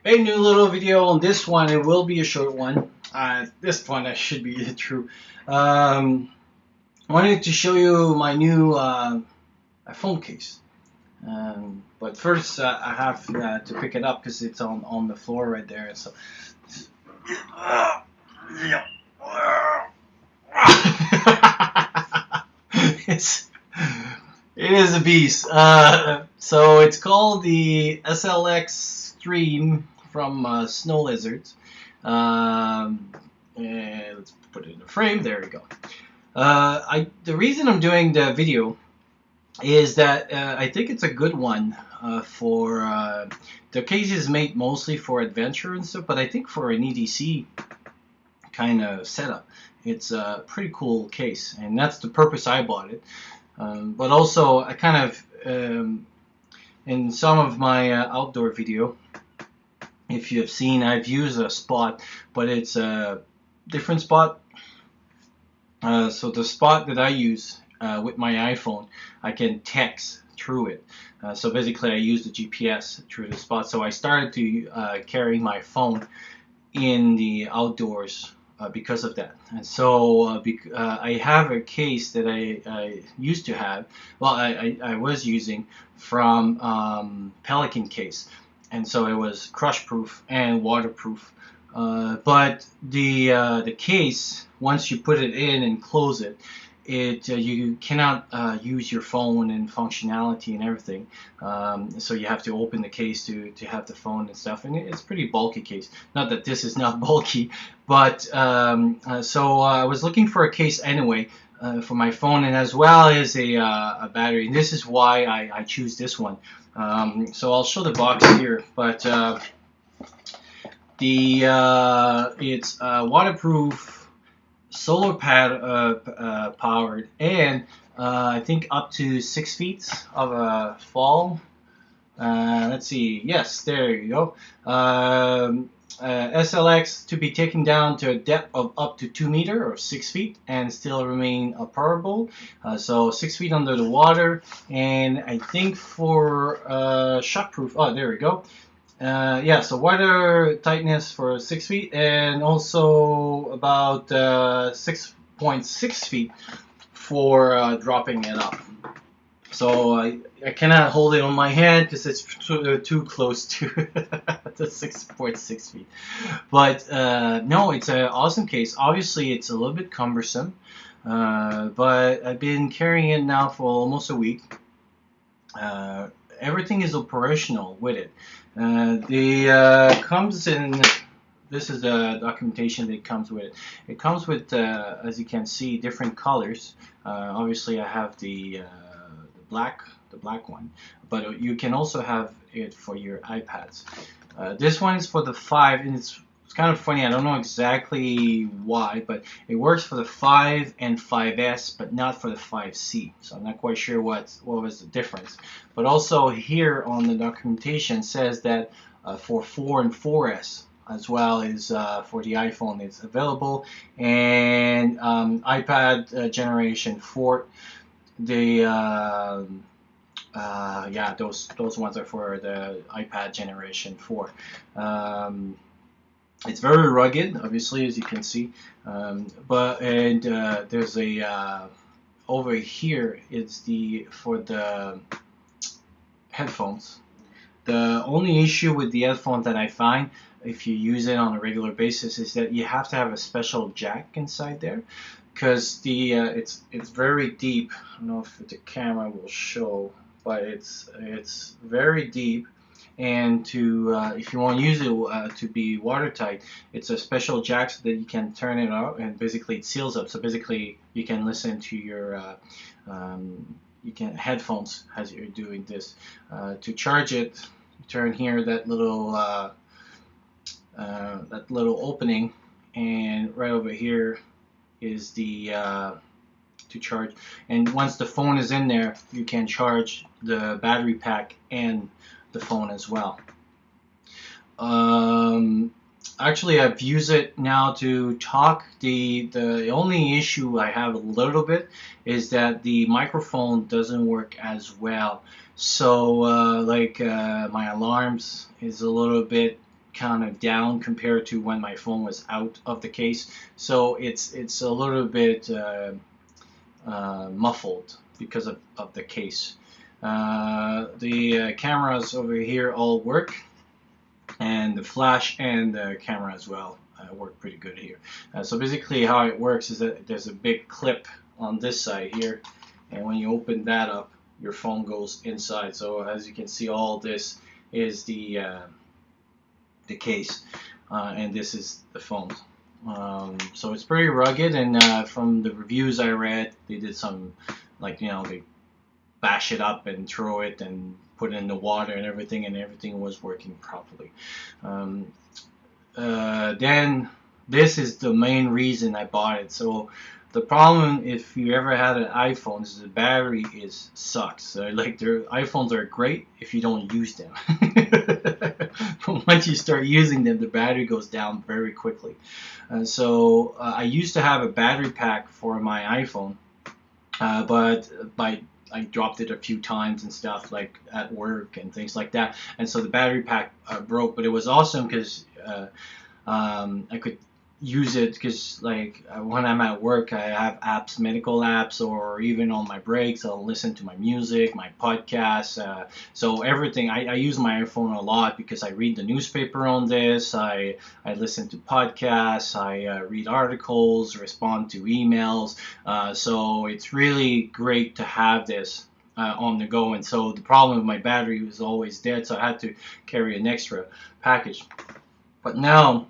A new little video on this one. It will be a short one. This one that should be true. I wanted to show you my new phone case. But first, I have to pick it up because it's on the floor right there. So, it's it is a beast. So it's called the SLX Stream from Snow Lizards. And let's put it in a frame. There we go. The reason I'm doing the video is that I think it's a good one for the case is made mostly for adventure and stuff, but I think for an EDC kind of setup, it's a pretty cool case, and that's the purpose I bought it. But also, I kind of in some of my outdoor video, if you have seen, I've used a spot, but it's a different spot. So the spot that I use with my iPhone, I can text through it. So basically, I use the GPS through the spot. So I started to carry my phone in the outdoors because of that. And so I have a case that I used to have. Well, I was using from Pelican case, and so it was crush proof and waterproof. But the case, once you put it in and close it, you cannot use your phone and functionality and everything. So you have to open the case to have the phone and stuff, and it's a pretty bulky case. Not that this is not bulky, but so I was looking for a case anyway for my phone, and as well as a battery. And this is why I choose this one. So I'll show the box here, but it's waterproof, solar pad powered, and I think up to 6 feet of a fall. Let's see. Yes, there you go. SLX to be taken down to a depth of up to 2 meters or 6 feet and still remain operable. So 6 feet under the water, and I think for shockproof. Oh, there we go. Yeah, so water tightness for 6 feet, and also about 6.6 feet for dropping it up. So I cannot hold it on my hand because it's too close to the 6.6 feet. But no, it's an awesome case. Obviously, it's a little bit cumbersome, but I've been carrying it now for almost a week. Everything is operational with it. The comes in. This is the documentation that comes with it. It comes with, as you can see, different colors. Obviously, I have the black one, but you can also have it for your iPads. This one is for the 5, and it's kind of funny. I don't know exactly why, but it works for the 5 and 5S, but not for the 5C. So I'm not quite sure what was the difference. But also here on the documentation says that for 4 and 4S, as well as for the iPhone, it's available, and iPad generation 4. Yeah, those ones are for the iPad generation 4. It's very rugged, obviously, as you can see. There's a over here. It's for the headphones. The only issue with the headphones that I find, if you use it on a regular basis, is that you have to have a special jack inside there, because it's very deep. I don't know if the camera will show, but it's very deep. And if you want to use it to be watertight, it's a special jack so that you can turn it out, and basically it seals up. So basically you can listen to your headphones as you're doing this. To charge it, turn here that little opening, and right over here is the to charge. And once the phone is in there, you can charge the battery pack and the phone as well. Actually, I've used it now to talk. The only issue I have a little bit is that the microphone doesn't work as well. So my alarms is a little bit kind of down compared to when my phone was out of the case. So it's a little bit muffled because of the case. The cameras over here all work, and the flash and the camera as well work pretty good here. So basically how it works is that there's a big clip on this side here, and when you open that up, your phone goes inside. So as you can see, all this is the case, and this is the phone. So it's pretty rugged, and from the reviews I read, they did some, like, you know, they bash it up and throw it and put it in the water and everything was working properly. Then this is the main reason I bought it. So the problem, if you ever had an iPhone, is the battery sucks. So, like, their iPhones are great if you don't use them. But once you start using them, the battery goes down very quickly. So I used to have a battery pack for my iPhone, but I dropped it a few times and stuff, like at work and things like that, and so the battery pack broke. But it was awesome because I could use it, because like when I'm at work, I have apps, medical apps, or even on my breaks I'll listen to my music, my podcasts, so everything. I use my iPhone a lot because I read the newspaper on this, I listen to podcasts, I read articles, respond to emails, so it's really great to have this on the go. And so the problem with my battery was always dead, so I had to carry an extra package. But now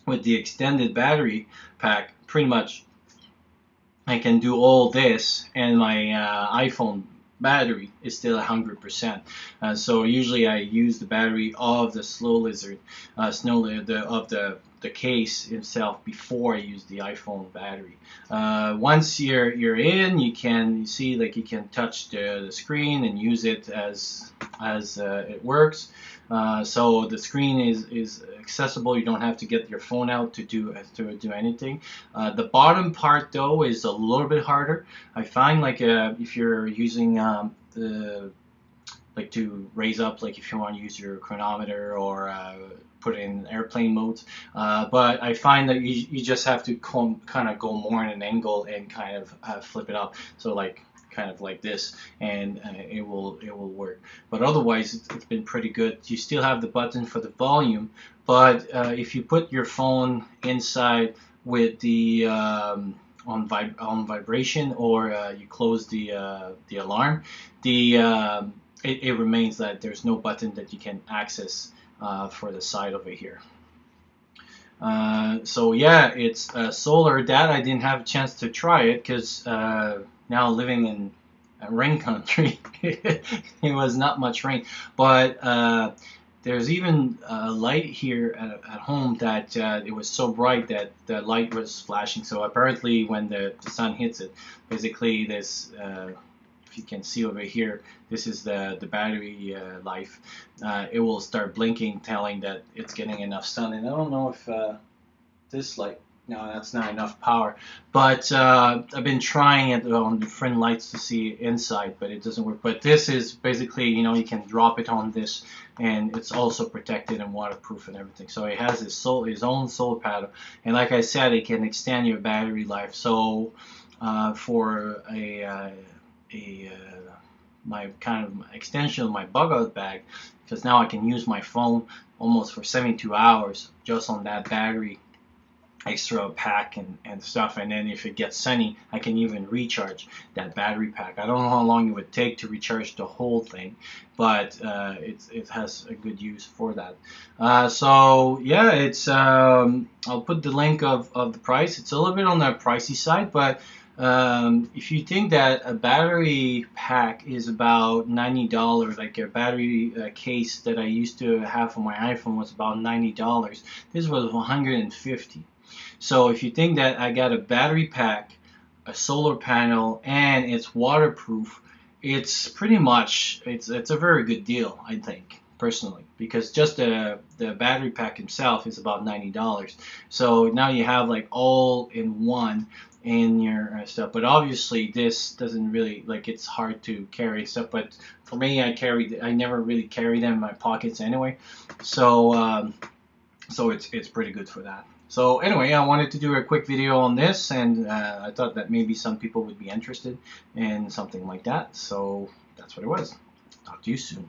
with the extended battery pack, pretty much I can do all this, and my iPhone battery is still 100%. So usually I use the battery of the Slow Lizard, of the case itself before I use the iPhone battery. Once you're in, you can see, like, you can touch the screen and use it as it works. So the screen is accessible. You don't have to get your phone out to do anything. The bottom part though is a little bit harder. I find, like, if you're using like to raise up, like if you want to use your chronometer or put it in airplane mode, but I find that you just have to kind of go more in an angle and kind of flip it up, so like kind of like this, and it will work. But otherwise it's been pretty good. You still have the button for the volume, but if you put your phone inside with the on vibration, or you close the alarm, it remains that there's no button that you can access for the side over here. So yeah, it's solar. That I didn't have a chance to try it because now living in a rain country, it was not much rain. But there's even a light here at home that it was so bright that the light was flashing. So apparently when the sun hits it, basically this, if you can see over here, this is the battery life. It will start blinking, telling that it's getting enough sun. And I don't know if this light, no, that's not enough power. But I've been trying it on different lights to see inside, but it doesn't work. But this is basically, you know, you can drop it on this, and it's also protected and waterproof and everything. So it has his own solar panel, and like I said, it can extend your battery life. So for my kind of extension of my bug out bag, because now I can use my phone almost for 72 hours just on that battery extra pack and stuff. And then if it gets sunny, I can even recharge that battery pack. I don't know how long it would take to recharge the whole thing, but it has a good use for that. So yeah, it's I'll put the link of the price. It's a little bit on the pricey side, but if you think that a battery pack is about $90, like a battery case that I used to have for my iPhone was about $90, this was $150. So if you think that I got a battery pack, a solar panel, and it's waterproof, it's pretty much, it's a very good deal, I think, personally, because just the battery pack himself is about $90. So now you have like all in one in your stuff. But obviously this doesn't really, like, it's hard to carry stuff, but for me, I never really carry them in my pockets anyway, so so it's pretty good for that. So anyway, I wanted to do a quick video on this, and I thought that maybe some people would be interested in something like that. So that's what it was. Talk to you soon.